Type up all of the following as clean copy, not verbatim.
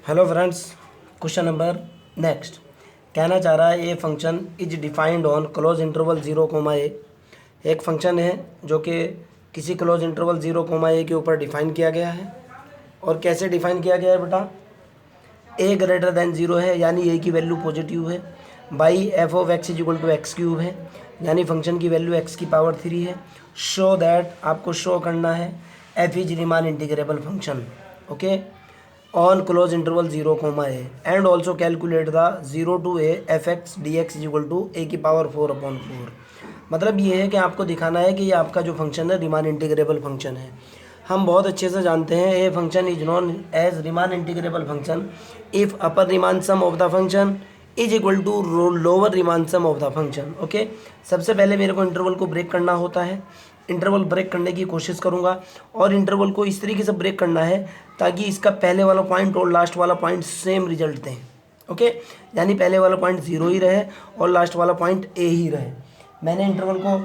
Hello friends, question number next कहना चाह रहा है ए function is defined on closed interval 0, एक फंक्शन है जो कि किसी क्लोज इंटरवल 0, के ऊपर डिफाइन किया गया है। और कैसे डिफाइन किया गया है बेटा? ए ग्रेटर देन 0 है यानी ए की वैल्यू पॉजिटिव है, by F of X is equal to X cube है यानी फंक्शन की वैल्यू एक्स की पावर 3 है। शो दैट, आपको शो करना है f is Riemann integrable function, okay, on closed interval 0, and also calculate the 0 to a f x d x is equal to a की power 4/4। मतलब ये है कि आपको दिखाना है कि ये आपका जो फंक्शन है रीमान इंटीग्रेबल फंक्शन है। हम बहुत अच्छे से जानते हैं a function is known as Riemann integrable function if upper Riemann sum of the function is equal to lower Riemann sum of the function. Okay, सबसे पहले मेरे को इंटरवल को ब्रेक करना होता है। इंटरवल ब्रेक करने की कोशिश करूंगा और इंटरवल को इस तरीके से ब्रेक करना है ताकि इसका पहले वाला पॉइंट और लास्ट वाला पॉइंट सेम रिजल्ट दें। ओके, यानी पहले वाला पॉइंट 0 ही रहे और लास्ट वाला पॉइंट ए ही रहे। मैंने इंटरवल को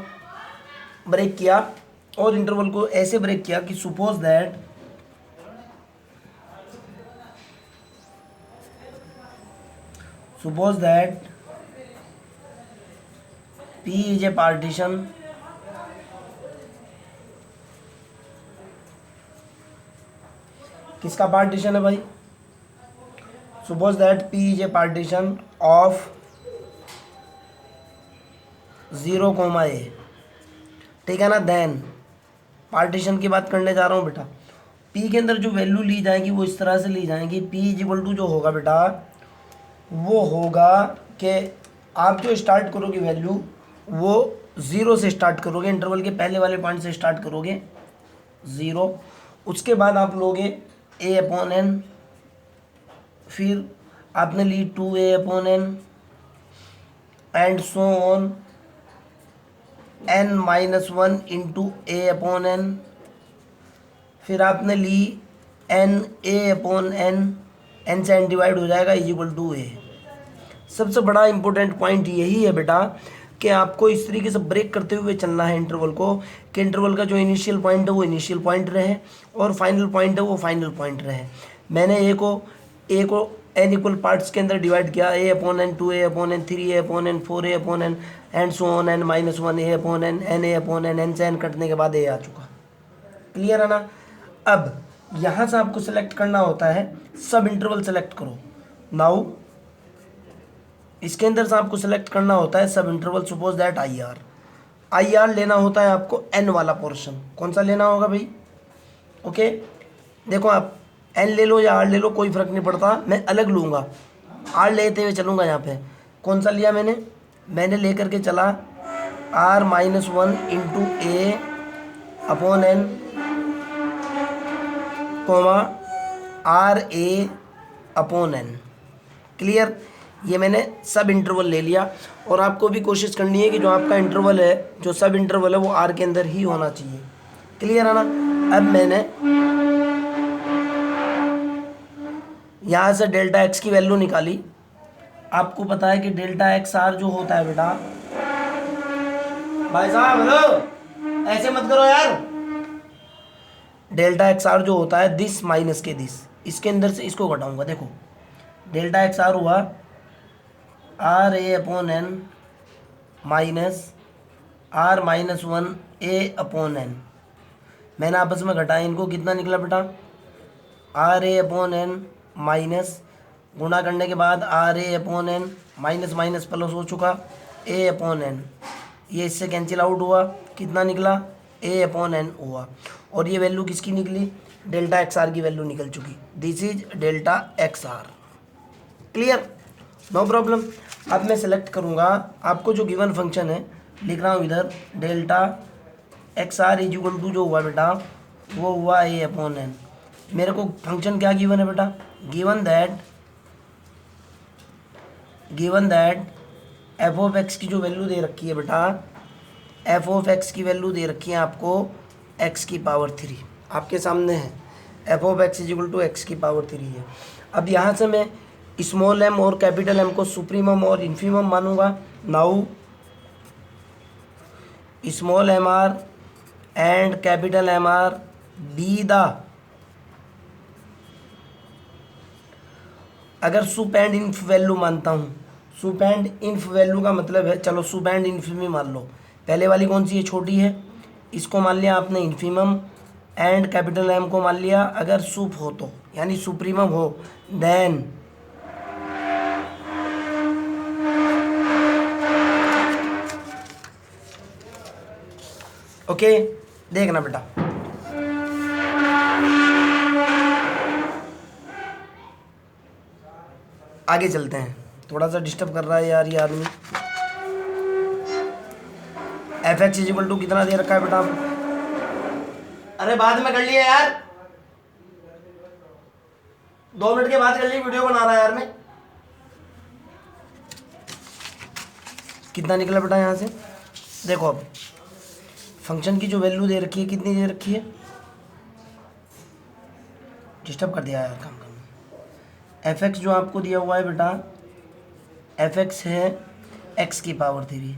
ब्रेक किया और इंटरवल को ऐसे ब्रेक किया कि suppose that P is a partition किसका पार्टीशन है भाई? Suppose that P is a partition of 0, ठीक है ना। देन पार्टीशन की बात करने जा रहा हूँ बेटा। P के अंदर जो वैल्यू ली जाएगी वो इस तरह से ली जाएगी। P इज इक्वल टू जो होगा बेटा वो होगा कि आप जो स्टार्ट करोगे वैल्यू वो 0 से स्टार्ट करोगे, इंटरवल के पहले वाले पॉइंट से स्टार्ट करोगे 0। उसके बाद आप लोगे a/n, फिर आपने ली 2a/n and so on n-1 into a/n, फिर आपने ली n/n, n से n डिवाइड हो जाएगा इज इक्वल टू a। सबसे बड़ा इंपॉर्टेंट पॉइंट यही है बेटा कि आपको इस तरीके से ब्रेक करते हुए चलना है इंटरवल को कि इंटरवल का जो इनिशियल पॉइंट है वो इनिशियल पॉइंट रहे और फाइनल पॉइंट है वो फाइनल पॉइंट रहे। मैंने ए को n इक्वल पार्ट्स के अंदर डिवाइड किया, a/n 2a/n 3a/n 4a/n and so on n-1 a/n n से n कटने के बाद a आ चुका। क्लियर है ना? अब यहाँ से आपको सेलेक्ट करना होता है, सब इंटरवल सेलेक्ट करो। नाउ इसके अंदर से आपको सेलेक्ट करना होता है सब interval. Suppose that I R लेना होता है आपको एन वाला पोर्शन। कौन सा लेना होगा भाई? ओके, देखो आप एन ले लो या आर ले लो, कोई फर्क नहीं पड़ता, मैं अलग लूँगा, आर लेते हुए चलूँगा। यहाँ पे कौन सा लिया मैंने लेकर के चला r-1 into a/n coma r/a/n। Clear? ये मैंने सब इंटरवल ले लिया और आपको भी कोशिश करनी है कि जो आपका इंटरवल है, जो सब इंटरवल है वो आर के अंदर ही होना चाहिए। क्लियर है ना? अब मैंने यहाँ से डेल्टा एक्स की वैल्यू निकाली। आपको पता है कि डेल्टा एक्स आर जो होता है बेटा, भाई साहब हेलो, ऐसे मत करो यार। डेल्टा एक्स आर जो होता है दिस माइनस के दिस, इसके अंदर से इसको घटाऊंगा। देखो डेल्टा एक्स आर हुआ r/a/n माइनस r-1 a/n। मैंने आपस में घटाया इनको, कितना निकला बेटा? r/a/n माइनस गुणा करने के बाद r/a/n माइनस माइनस प्लस हो चुका a/n, ये इससे कैंसिल आउट हुआ, कितना निकला? a/n हुआ। और ये वैल्यू किसकी निकली? डेल्टा एक्स आर की वैल्यू निकल चुकी। This is delta X R. Clear? No problem. अब मैं सेलेक्ट करूँगा आपको जो गिवन फंक्शन है, लिख रहा हूँ इधर delta X R is equal to जो हुआ बेटा वो हुआ a/n। मेरे को फंक्शन क्या गिवन है बेटा? Given that F of x की जो वैल्यू दे रखी है बेटा, एफ ऑफ एक्स की वैल्यू दे रखी है आपको एक्स की पावर 3, आपके सामने है। F of X is equal to X की पावर 3 है। अब यहाँ से मैं स्मॉल एम और कैपिटल एम को सुप्रीमम और इन्फीमम मानूंगा। Now small M R and capital M R be the अगर सुप एंड इन्फ वैल्यू मानता हूँ, सुप एंड इन्फ वैल्यू का मतलब है, चलो सुप एंड इन्फीमी मान लो, पहले वाली कौन सी है, छोटी है, इसको मान लिया आपने इन्फीमम, एंड कैपिटल एम को मान लिया अगर सुप हो तो, यानी सुप्रीमम हो, देन ओके। देखना बेटा, आगे चलते हैं, थोड़ा सा डिस्टर्ब कर रहा है यार ये आदमी। एफ एक्स इजिकल टू कितना दे रखा है बेटा आपको? अरे बाद में कर लिया यार, 2 मिनट के बाद कर ली, वीडियो बना रहा है यार मैं। कितना निकला बेटा यहाँ से? देखो अब फंक्शन की जो वैल्यू दे रखी है कितनी दे रखी है, डिस्टर्ब कर दिया यार काम करना। एफ एक्स जो आपको दिया हुआ है बेटा, एफ एक्स है एक्स की पावर 3।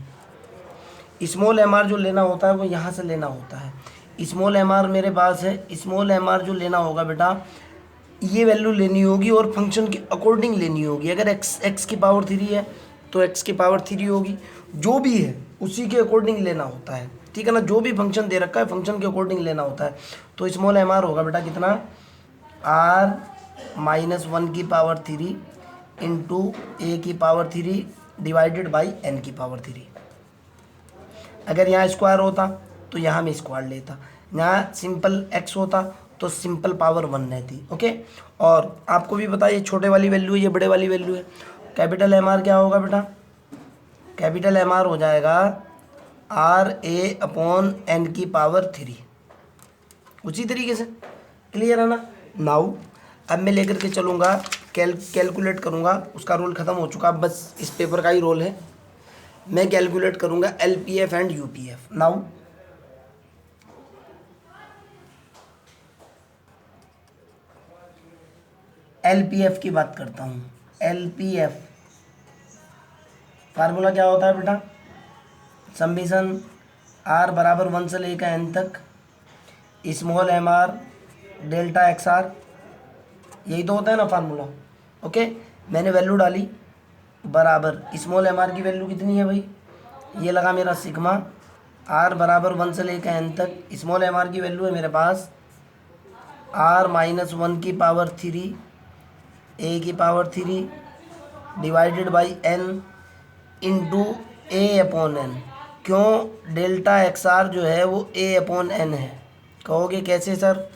स्मॉल एम आर जो लेना होता है वो यहाँ से लेना होता है। स्मॉल एम आर मेरे पास है, स्मॉल एम आर जो लेना होगा बेटा, ये वैल्यू लेनी होगी और फंक्शन के अकॉर्डिंग लेनी होगी। अगर एक्स की पावर 3 है तो एक्स की पावर 3 होगी, जो भी है उसी के अकॉर्डिंग लेना होता है, ठीक है ना। जो भी फंक्शन दे रखा है फंक्शन के अकॉर्डिंग लेना होता है। तो स्मॉल एम आर होगा बेटा कितना, r-1 की पावर 3 इंटू ए की पावर 3 डिवाइडेड बाई एन की पावर 3। अगर यहाँ स्क्वायर होता तो यहाँ में स्क्वायर लेता, यहाँ सिंपल x होता तो सिंपल पावर 1 रहती, ओके। और आपको भी पता है ये छोटे वाली वैल्यू है, ये बड़े वाली वैल्यू है। कैपिटल एम आर क्या होगा बेटा, कैपिटल एम आर हो जाएगा r/n की पावर 3। उसी तरीके से क्लियर है ना। नाउ अब मैं लेकर के चलूँगा, कैलकुलेट करूँगा, उसका रोल ख़त्म हो चुका, बस इस पेपर का ही रोल है। मैं कैलकुलेट करूँगा LPF and UPF। Now LPF की बात करता हूँ। LPF फार्मूला क्या होता है बेटा, समीशन r बराबर 1 से लेकर n तक small M R delta X R, यही तो होता है ना फार्मूला, ओके। मैंने वैल्यू डाली बराबर, स्मॉल एम आर की वैल्यू कितनी है भाई, ये लगा मेरा सिग्मा, r बराबर 1 से लेकर n तक स्मॉल एम आर की वैल्यू है मेरे पास r-1 की पावर 3 a की power 3 divided by n into a/n। क्यों, डेल्टा एक्स आर जो है वो a/n है। कहोगे कैसे सर,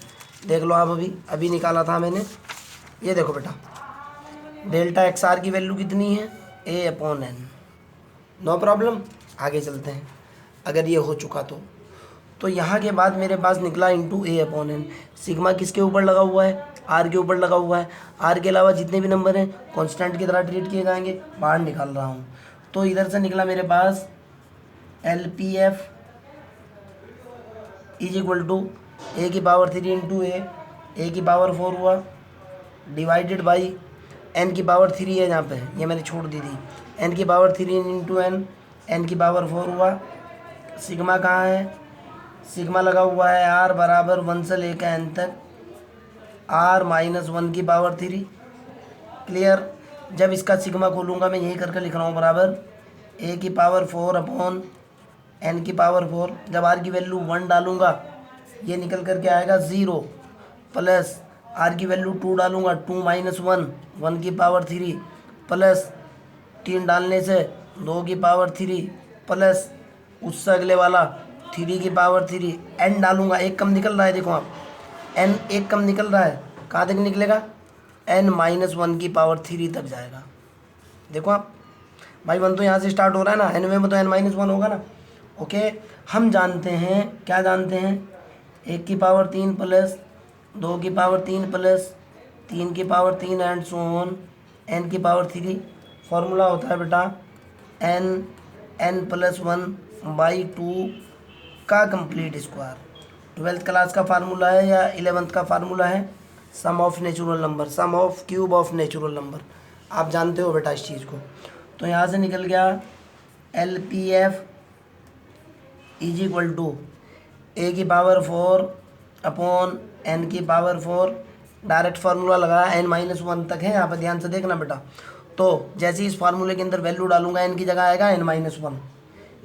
देख लो आप, अभी निकाला था मैंने, ये देखो बेटा, डेल्टा एक्स आर की वैल्यू कितनी है, a/n। नो प्रॉब्लम, आगे चलते हैं। अगर ये हो चुका तो यहाँ के बाद मेरे पास निकला इंटू a/n। सिग्मा किसके ऊपर लगा हुआ है, r के ऊपर लगा हुआ है। r के अलावा जितने भी नंबर हैं कांस्टेंट की तरह ट्रीट किए जाएंगे, बाहर निकाल रहा हूँ। तो इधर से निकला मेरे पास LPF is equal to a की पावर 3 इंटू a की पावर 4 हुआ डिवाइडेड बाई n की पावर 3 है, जहाँ पे ये मैंने छोड़ दी थी, n की पावर 3 इंटू n की पावर 4 हुआ। सिग्मा कहाँ है, सिग्मा लगा हुआ है r बराबर 1 से लेकर n तक r-1 की पावर 3। क्लियर। जब इसका सिग्मा खोलूँगा मैं यही करके लिख रहा हूँ, बराबर a की पावर 4 अपॉन n की पावर 4। जब r की वैल्यू 1 डालूँगा ये निकल करके आएगा 0, प्लस r की वैल्यू 2 डालूँगा 2 माइनस 1 की पावर 3, प्लस 3 डालने से 2 की पावर 3, प्लस उससे अगले वाला 3 की पावर 3, n डालूँगा, एक कम निकल रहा है, देखो आप n एक कम निकल रहा है, कहाँ तक निकलेगा, n-1 की पावर 3 तक जाएगा। देखो आप भाई, 1 तो यहाँ से स्टार्ट हो रहा है ना, n में तो n-1 होगा ना, ओके। हम जानते हैं, क्या जानते हैं, 1 की पावर 3 प्लस 2 की पावर 3 प्लस 3 की power 3 and so on n की पावर 3। फॉर्मूला होता है बेटा n+1/2 का कंप्लीट स्क्वायर। 12th क्लास का फार्मूला है या 11th का फार्मूला है, sum of natural number, sum of cube of natural number, आप जानते हो बेटा इस चीज़ को। तो यहाँ से निकल गया LPF is equal to a की पावर 4 अपॉन n की पावर 4 डायरेक्ट फार्मूला लगाया, n-1 तक है, यहाँ पर ध्यान से देखना बेटा। तो जैसे ही इस फार्मूले के अंदर वैल्यू डालूंगा n की जगह आएगा n-1,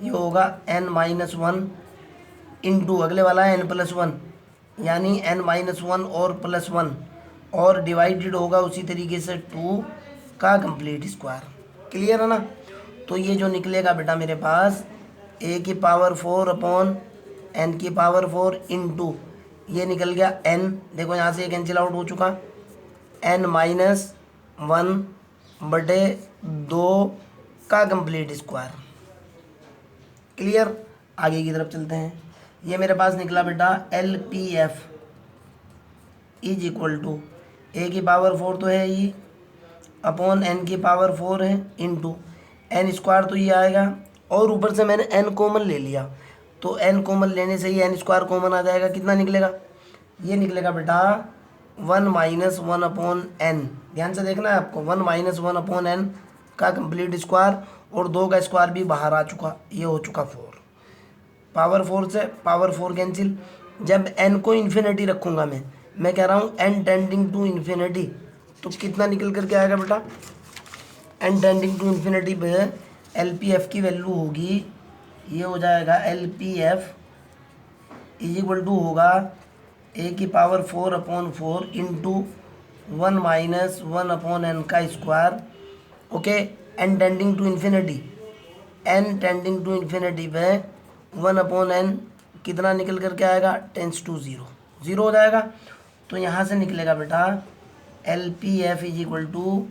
ये होगा n-1 इंटू अगले वाला है n+1, यानी n-1 और +1 और डिवाइडेड होगा उसी तरीके से 2 का कंप्लीट स्क्वायर। क्लियर है ना। तो ये जो निकलेगा बेटा मेरे पास a⁴ अपॉन n⁴ इंटू ये निकल गया n, देखो यहाँ से ये कैंसिल आउट हो चुका, n-1/2 का कंप्लीट स्क्वायर। क्लियर। आगे की तरफ चलते हैं। ये मेरे पास निकला बेटा LPF is equal to a⁴ तो है ये अपॉन n⁴ है इंटू n² तो ये आएगा और ऊपर से मैंने n कॉमन ले लिया, तो n कॉमन लेने से ही n² कॉमन आ जाएगा। कितना निकलेगा, ये निकलेगा बेटा 1 - 1 n। ध्यान से देखना है आपको, 1 - 1 n का कंप्लीट स्क्वायर और 2 का स्क्वायर भी बाहर आ चुका, ये हो चुका 4। पावर 4 से पावर 4 कैंसिल। जब n को इन्फिनिटी रखूँगा मैं कह रहा हूँ n टेंडिंग टू इन्फिनिटी, तो कितना निकल करके आएगा बेटा, n टेंडिंग टू इन्फिनिटी पे LPF की वैल्यू होगी, ये हो जाएगा LPF इज इक्वल टू होगा a⁴/4 इंटू 1 - 1 n का square. Okay, n tending to infinity पे 1/n कितना निकल करके आएगा, टेंस टू 0 हो जाएगा। तो यहाँ से निकलेगा बेटा LPF is equal to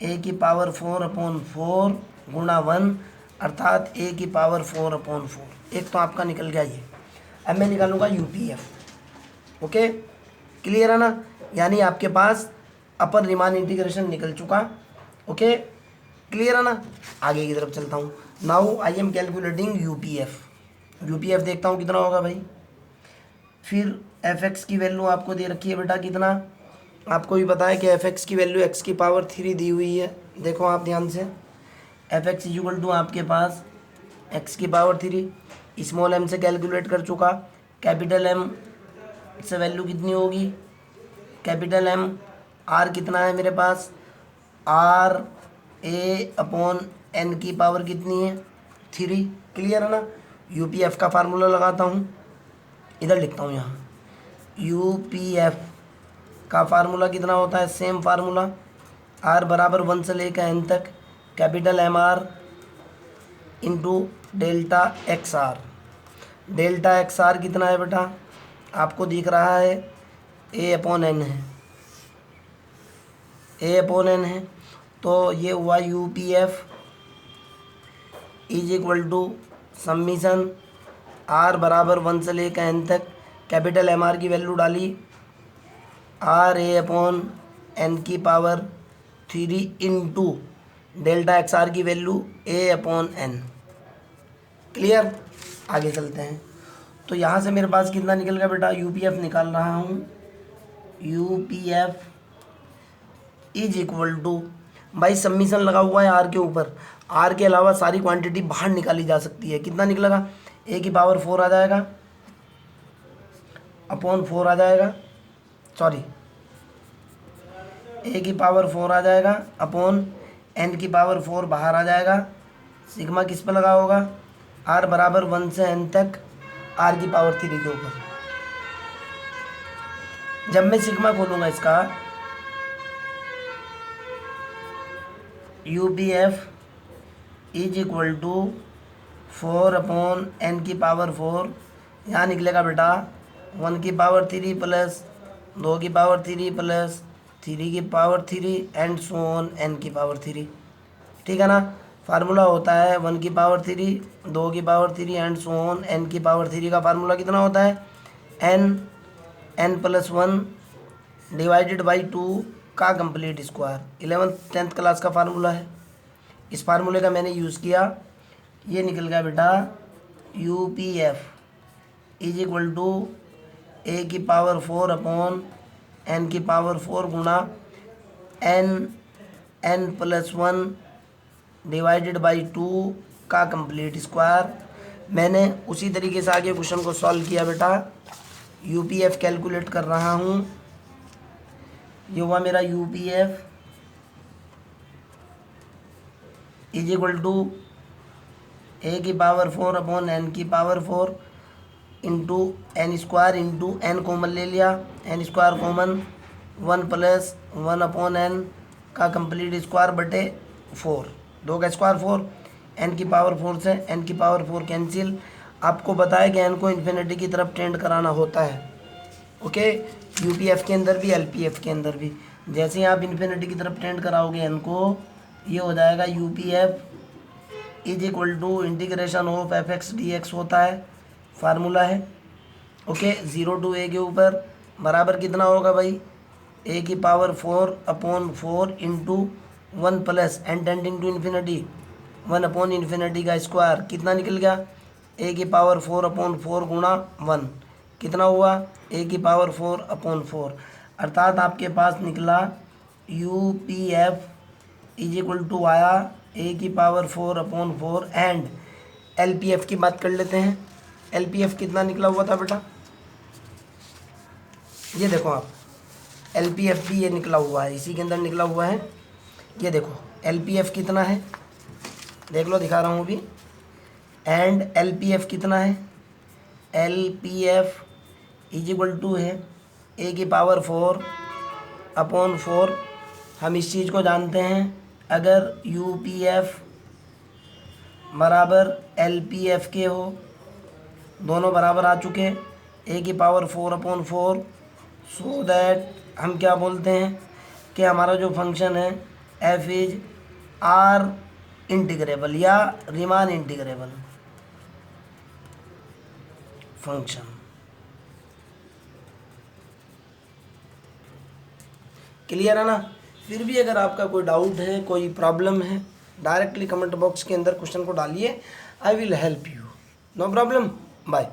a⁴/4 गुणा 1 अर्थात a⁴/4। एक तो आपका निकल गया ये। अब मैं निकालूंगा UPF। ओके, क्लियर है ना, यानी आपके पास अपर रीमान इंटीग्रेशन निकल चुका। ओके, क्लियर है ना। आगे की तरफ चलता हूँ। Now I am calculating UPF देखता हूँ कितना होगा भाई। फिर fx की वैल्यू आपको दे रखी है बेटा कितना, आपको भी पता है कि fx की वैल्यू x⁴ दी हुई है। देखो आप ध्यान से, fx इज इक्वल टू आपके पास x⁴, स्मॉल m से कैलकुलेट कर चुका, कैपिटल M से वैल्यू कितनी होगी, कैपिटल M r कितना है मेरे पास, r a/n की पावर कितनी है 3। क्लियर है ना। UPF का फार्मूला लगाता हूँ, इधर लिखता हूँ यहाँ, UPF का फार्मूला कितना होता है, सेम फार्मूला, r बराबर 1 से लेकर n तक capital MR into delta XR कितना है बेटा, आपको दिख रहा है a/n है, तो ये हुआ UPF is equal to summation r बराबर 1 से लेकर n तक कैपिटल MR की वैल्यू डाली, r/n⁴ इंटू डेल्टा XR की वैल्यू a/n। क्लियर। आगे चलते हैं। तो यहाँ से मेरे पास कितना निकल गया बेटा, UPF निकाल रहा हूँ, UPF इज इक्वल टू, भाई सबमिशन लगा हुआ है r के ऊपर, r के अलावा सारी क्वांटिटी बाहर निकाली जा सकती है। कितना निकलेगा, a⁴ आ जाएगा अपॉन 4 आ जाएगा, सॉरी a⁴ आ जाएगा अपॉन n⁴ बाहर आ जाएगा। सिग्मा किस पर लगा होगा, r बराबर 1 से n तक r⁴ के ऊपर। जब मैं सिग्मा खोलूँगा इसका, UPF is equal to 4/n⁴, यहाँ निकलेगा बेटा 1⁴ plus 2⁴ plus 3⁴ and so on n⁴। ठीक है ना। फार्मूला होता है 1⁴, 2⁴ एंड सो ऑन n⁴ का फार्मूला कितना होता है, n+1 डिवाइडेड बाई 2 का complete square. 11th 10th class का फार्मूला है। इस फार्मूले का मैंने यूज़ किया, ये निकल गया बेटा UPF is equal to a⁴ upon n⁴ गुणा n+1 डिवाइडेड बाई 2 का कंप्लीट स्क्वायर। मैंने उसी तरीके से आगे क्वेश्चन को सॉल्व किया बेटा। UPF कैलकुलेट कर रहा हूँ, ये हुआ मेरा UPF is equal to a की पावर 4 अपॉन n की power 4 into n square into n common ले लिया, n square common 1 plus 1 upon n का कंप्लीट स्क्वायर बटे 4, 2 का स्क्वायर 4, n की पावर 4 से n की पावर 4 कैंसिल। आपको बताया कि n को इन्फिनिटी की तरफ टेंड कराना होता है। ओके, UPF के अंदर भी LPF के अंदर भी जैसे ही आप इन्फिनिटी की तरफ टेंड कराओगे n को, ये हो जाएगा UPF is equal to integration of fx dx होता है, फार्मूला है। ओके, 0 टू a के ऊपर बराबर कितना होगा भाई, a की power 4 upon 4 into 1 plus n tending to infinity 1 upon infinity का स्क्वायर, कितना निकल गया, a की पावर 4 अपॉन 4 गुणा 1 कितना हुआ, a की पावर 4 अपॉन 4, अर्थात आपके पास निकला UPF इज इक्वल टू आया a की पावर 4 अपॉन 4 एंड LPF की बात कर लेते हैं। LPF कितना निकला हुआ था बेटा, ये देखो आप, LPF भी ये निकला हुआ है, इसी के अंदर निकला हुआ है। ये देखो LPF कितना है, देख लो दिखा रहा हूँ अभी, एंड LPF कितना है, LPF इज इक्वल टू है a की पावर 4 अपॉन 4। हम इस चीज़ को जानते हैं, अगर UPF बराबर LPF के हो, दोनों बराबर आ चुके, a की पावर 4 अपॉन 4, सो दैट हम क्या बोलते हैं कि हमारा जो फंक्शन है f इज R इंटीग्रेबल या रिमान इंटीग्रेबल फंक्शन। क्लियर है ना। फिर भी अगर आपका कोई डाउट है, कोई प्रॉब्लम है, डायरेक्टली कमेंट बॉक्स के अंदर क्वेश्चन को डालिए, I will help you, no problem, bye.